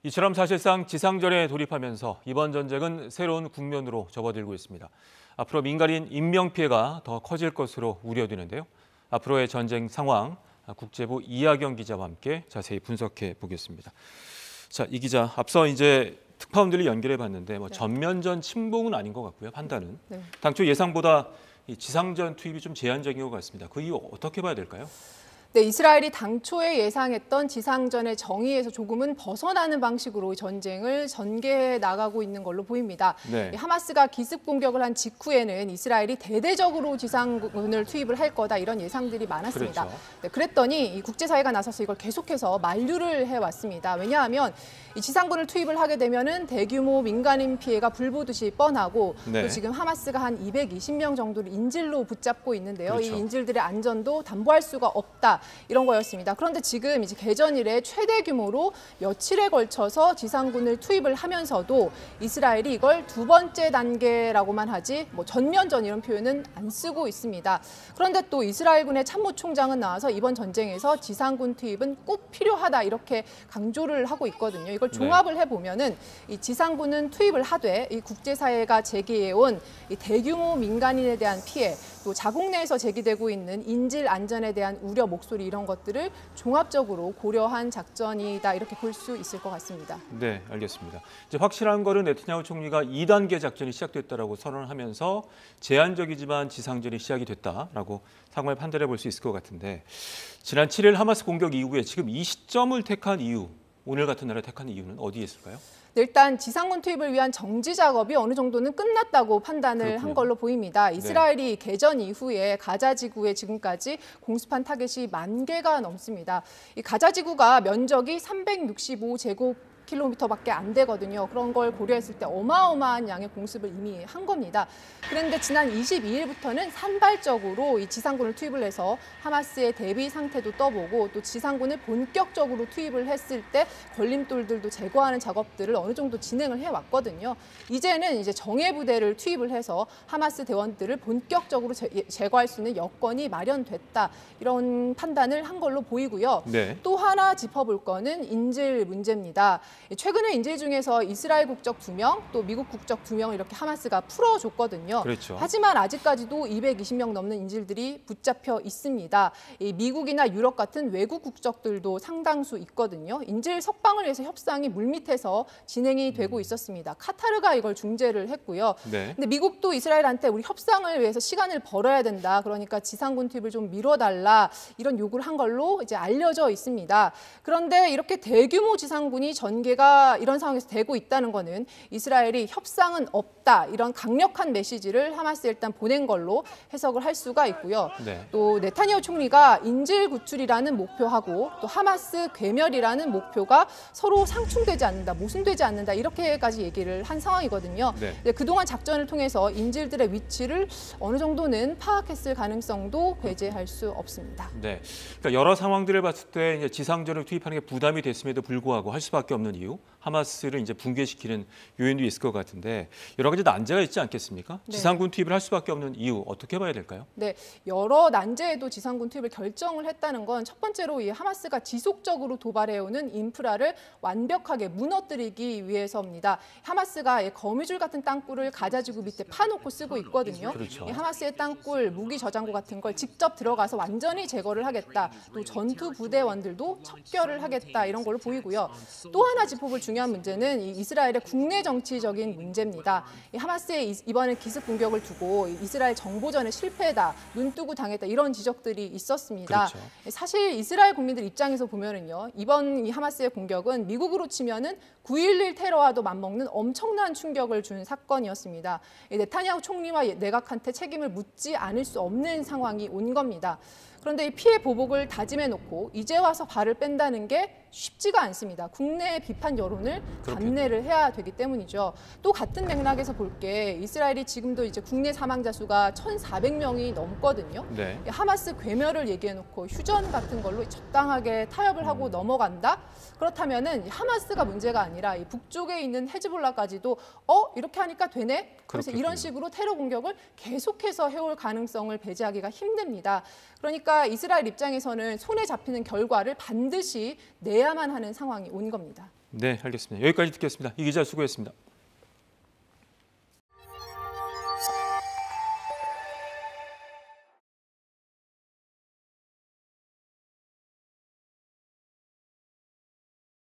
이처럼 사실상 지상전에 돌입하면서 이번 전쟁은 새로운 국면으로 접어들고 있습니다. 앞으로 민간인 인명피해가 더 커질 것으로 우려되는데요. 앞으로의 전쟁 상황, 국제부 이하경 기자와 함께 자세히 분석해 보겠습니다. 자, 이 기자, 앞서 이제 특파원들을 연결해 봤는데 전면전 침공은 아닌 것 같고요. 판단은. 당초 예상보다 이 지상전 투입이 좀 제한적인 것 같습니다. 그 이유 어떻게 봐야 될까요? 네, 이스라엘이 당초에 예상했던 지상전의 정의에서 조금은 벗어나는 방식으로 전쟁을 전개해 나가고 있는 걸로 보입니다. 네. 하마스가 기습 공격을 한 직후에는 이스라엘이 대대적으로 지상군을 투입을 할 거다 이런 예상들이 많았습니다. 그렇죠. 네, 그랬더니 이 국제사회가 나서서 이걸 계속해서 만류를 해왔습니다. 왜냐하면 이 지상군을 투입을 하게 되면은 대규모 민간인 피해가 불보듯이 뻔하고 네. 또 지금 하마스가 한 220명 정도를 인질로 붙잡고 있는데요. 그렇죠. 이 인질들의 안전도 담보할 수가 없다. 이런 거였습니다. 그런데 지금 이제 개전 이래 최대 규모로 며칠에 걸쳐서 지상군을 투입을 하면서도 이스라엘이 이걸 두 번째 단계라고만 하지 전면전 이런 표현은 안 쓰고 있습니다. 그런데 또 이스라엘군의 참모총장은 나와서 이번 전쟁에서 지상군 투입은 꼭 필요하다 이렇게 강조를 하고 있거든요. 이걸 종합을 해보면은 이 지상군은 투입을 하되 이 국제사회가 제기해온 이 대규모 민간인에 대한 피해, 또 자국 내에서 제기되고 있는 인질 안전에 대한 우려 목소리 이런 것들을 종합적으로 고려한 작전이다 이렇게 볼 수 있을 것 같습니다. 네, 알겠습니다. 이제 확실한 거는 네타냐후 총리가 2단계 작전이 시작됐다라고 선언을 하면서 제한적이지만 지상전이 시작이 됐다라고 상황을 판단해 볼 수 있을 것 같은데 지난 7일 하마스 공격 이후에 지금 이 시점을 택한 이유, 오늘 같은 날을 택한 이유는 어디에 있을까요? 일단 지상군 투입을 위한 정지 작업이 어느 정도는 끝났다고 판단을 그렇군요. 한 걸로 보입니다. 이스라엘이 개전 이후에 가자 지구에 지금까지 공습한 타겟이 10,000개가 넘습니다. 이 가자 지구가 면적이 365제곱킬로미터밖에 안 되거든요. 그런 걸 고려했을 때 어마어마한 양의 공습을 이미 한 겁니다. 그런데 지난 22일부터는 산발적으로 이 지상군을 투입을 해서 하마스의 대비 상태도 떠보고 또 지상군을 본격적으로 투입을 했을 때 걸림돌들도 제거하는 작업들을 어느 정도 진행을 해왔거든요. 이제는 이제 정예 부대를 투입을 해서 하마스 대원들을 본격적으로 제거할 수 있는 여건이 마련됐다. 이런 판단을 한 걸로 보이고요. 네. 또 하나 짚어볼 거는 인질 문제입니다. 최근에 인질 중에서 이스라엘 국적 2명, 또 미국 국적 2명을 이렇게 하마스가 풀어줬거든요. 그렇죠. 하지만 아직까지도 220명 넘는 인질들이 붙잡혀 있습니다. 이 미국이나 유럽 같은 외국 국적들도 상당수 있거든요. 인질 석방을 위해서 협상이 물밑에서 진행이 되고 있었습니다. 카타르가 이걸 중재를 했고요. 네. 근데 미국도 이스라엘한테 우리 협상을 위해서 시간을 벌어야 된다. 그러니까 지상군 투입을 좀 미뤄달라. 이런 요구를 한 걸로 이제 알려져 있습니다. 그런데 이렇게 대규모 지상군이 전개가 이런 상황에서 되고 있다는 거는 이스라엘이 협상은 없다. 이런 강력한 메시지를 하마스에 일단 보낸 걸로 해석을 할 수가 있고요. 네. 또 네타냐후 총리가 인질 구출이라는 목표하고 또 하마스 괴멸이라는 목표가 서로 상충되지 않는다, 모순되지 않는다 이렇게까지 얘기를 한 상황이거든요. 네. 그동안 작전을 통해서 인질들의 위치를 어느 정도는 파악했을 가능성도 배제할 수 없습니다. 네. 그러니까 여러 상황들을 봤을 때 이제 지상전을 투입하는 게 부담이 됐음에도 불구하고 할 수밖에 없는 이유, 하마스를 이제 붕괴시키는 요인도 있을 것 같은데 여러 가지 난제가 있지 않겠습니까? 네. 지상군 투입을 할 수밖에 없는 이유 어떻게 봐야 될까요? 네, 여러 난제에도 지상군 투입을 결정을 했다는 건 첫 번째로 이 하마스가 지속적으로 도발해오는 인프라를 완벽하게 무너뜨리기 위해서입니다. 하마스가 거미줄 같은 땅굴을 가자지구 밑에 파놓고 쓰고 있거든요. 그렇죠. 이 하마스의 땅굴, 무기 저장고 같은 걸 직접 들어가서 완전히 제거를 하겠다. 또 전투 부대원들도 척결을 하겠다. 이런 걸로 보이고요. 또 하나 짚어볼 중요한 문제는 이 이스라엘의 국내 정치적인 문제입니다. 이 하마스의 이번에 기습 공격을 두고 이스라엘 정보전에 실패다, 눈뜨고 당했다 이런 지적들이 있었습니다. 그렇죠. 사실 이스라엘 국민들 입장에서 보면은요, 이번 이 하마스의 공격은 미국으로 치면은 9.11 테러와도 맞먹는 엄청난 충격을 준 사건이었습니다. 네타냐후 총리와 내각한테 책임을 묻지 않을 수 없는 상황이 온 겁니다. 그런데 이 피해 보복을 다짐해놓고 이제 와서 발을 뺀다는 게 쉽지가 않습니다. 국내 비판 여론을 감내를 해야 되기 때문이죠. 또 같은 맥락에서 볼 게 이스라엘이 지금도 이제 국내 사망자 수가 1,400명이 넘거든요. 네. 하마스 괴멸을 얘기해놓고 휴전 같은 걸로 적당하게 타협을 하고 넘어간다? 그렇다면은 하마스가 문제가 아니라 이 북쪽에 있는 헤즈볼라까지도 이렇게 하니까 되네? 그래서 그렇겠군요. 이런 식으로 테러 공격을 계속해서 해올 가능성을 배제하기가 힘듭니다. 그러니까 이스라엘 입장에서는 손에 잡히는 결과를 반드시 내야만 하는 상황이 온 겁니다. 네, 알겠습니다. 여기까지 듣겠습니다. 이 기자 수고했습니다.